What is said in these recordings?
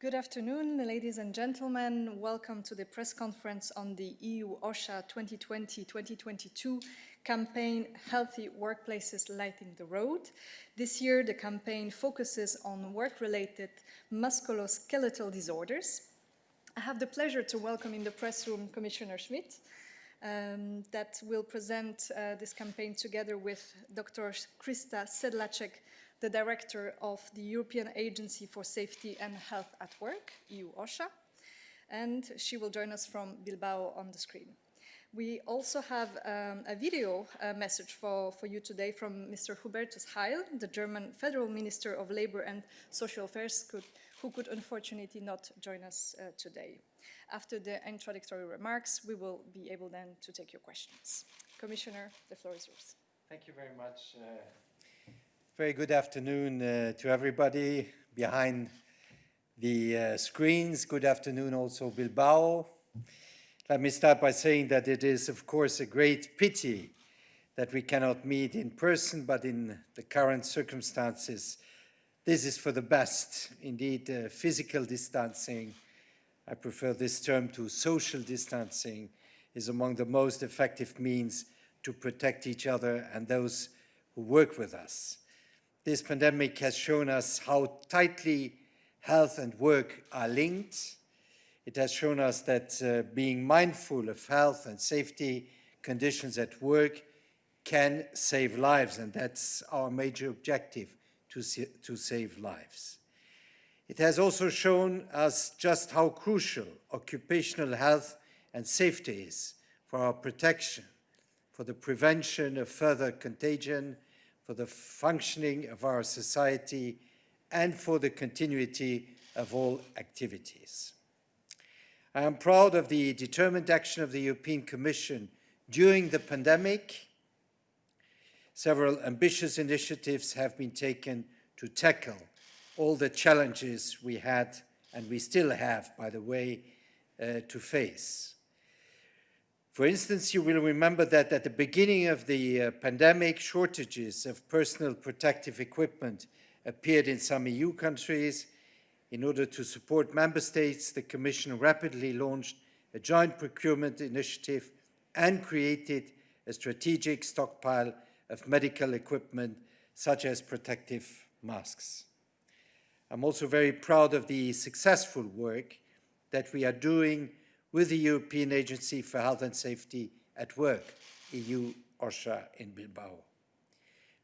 Good afternoon, ladies and gentlemen. Welcome to the press conference on the EU-OSHA 2020-2022 campaign, Healthy Workplaces Lighten the Load. This year, the campaign focuses on work-related musculoskeletal disorders. I have the pleasure to welcome in the press room Commissioner Schmit, that will present this campaign together with Dr. Krista Sedlacek, the Director of the European Agency for Safety and Health at Work, EU-OSHA, and she will join us from Bilbao on the screen. We also have a video message for you today from Mr. Hubertus Heil, the German Federal Minister of Labour and Social Affairs, who could unfortunately not join us today. After the introductory remarks, we will be able then to take your questions. Commissioner, the floor is yours. Thank you very much. Very good afternoon to everybody behind the screens. Good afternoon also Bilbao. Let me start by saying that it is of course a great pity that we cannot meet in person, but in the current circumstances, this is for the best. Indeed, physical distancing, I prefer this term to social distancing, is among the most effective means to protect each other and those who work with us. This pandemic has shown us how tightly health and work are linked. It has shown us that being mindful of health and safety conditions at work can save lives, and that's our major objective, to save lives. It has also shown us just how crucial occupational health and safety is for our protection, for the prevention of further contagion, for the functioning of our society, and for the continuity of all activities. I am proud of the determined action of the European Commission during the pandemic. Several ambitious initiatives have been taken to tackle all the challenges we had, and we still have, by the way, to face. For instance, you will remember that at the beginning of the pandemic, shortages of personal protective equipment appeared in some EU countries. In order to support member states, the Commission rapidly launched a joint procurement initiative and created a strategic stockpile of medical equipment, such as protective masks. I'm also very proud of the successful work that we are doing with the European Agency for Health and Safety at Work, EU-OSHA in Bilbao.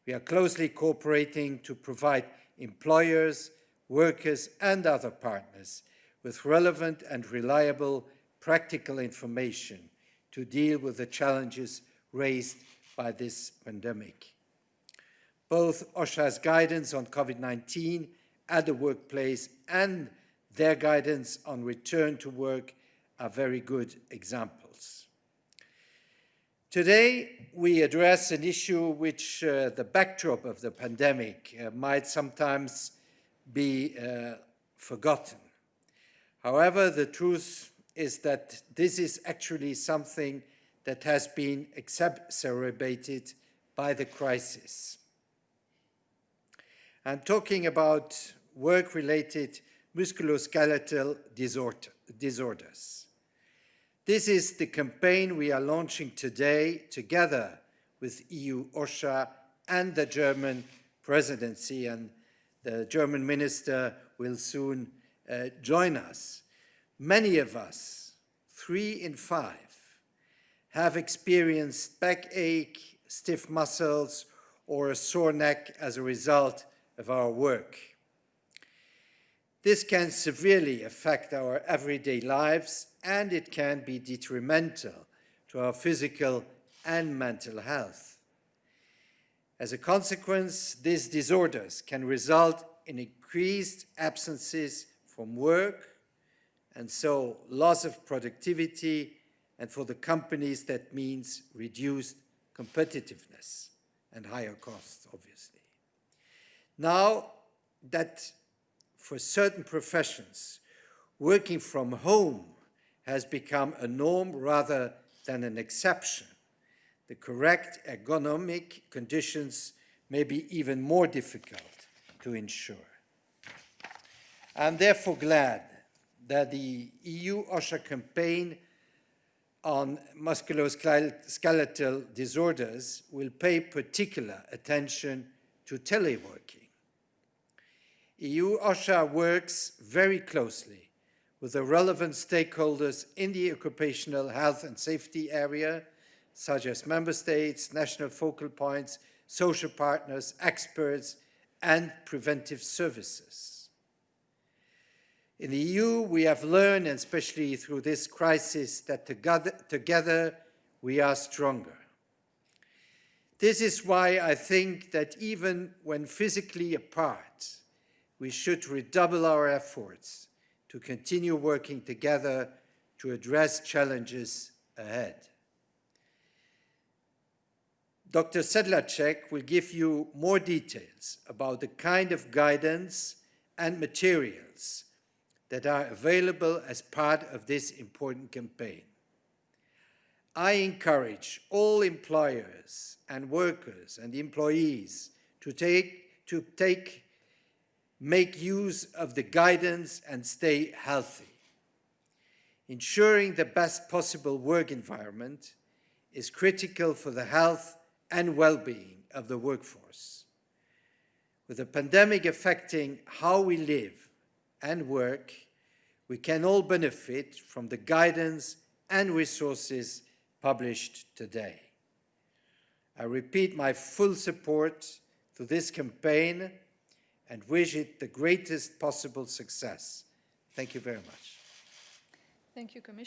We are closely cooperating to provide employers, workers, and other partners with relevant and reliable practical information to deal with the challenges raised by this pandemic. Both OSHA's guidance on COVID-19 at the workplace and their guidance on return to work are very good examples. Today, we address an issue which the backdrop of the pandemic might sometimes be forgotten. However, the truth is that this is actually something that has been exacerbated by the crisis. I'm talking about work-related musculoskeletal disorders. This is the campaign we are launching today together with EU-OSHA and the German presidency, and the German minister will soon join us. Many of us, 3 in 5, have experienced backache, stiff muscles, or a sore neck as a result of our work. This can severely affect our everyday lives, and it can be detrimental to our physical and mental health. As a consequence, these disorders can result in increased absences from work, and so loss of productivity, and for the companies that means reduced competitiveness and higher costs, obviously. Now that for certain professions, working from home has become a norm rather than an exception, the correct ergonomic conditions may be even more difficult to ensure. I'm therefore glad that the EU-OSHA campaign on musculoskeletal disorders will pay particular attention to teleworking. EU-OSHA works very closely with the relevant stakeholders in the occupational health and safety area, such as member states, national focal points, social partners, experts, and preventive services. In the EU, we have learned, and especially through this crisis, that together we are stronger. This is why I think that even when physically apart, we should redouble our efforts to continue working together to address challenges ahead. Dr. Sedlacek will give you more details about the kind of guidance and materials that are available as part of this important campaign. I encourage all employers and workers and employees to make use of the guidance and stay healthy. Ensuring the best possible work environment is critical for the health and well-being of the workforce. With the pandemic affecting how we live and work, we can all benefit from the guidance and resources published today. I repeat my full support to this campaign and wish it the greatest possible success. Thank you very much. Thank you, Commissioner.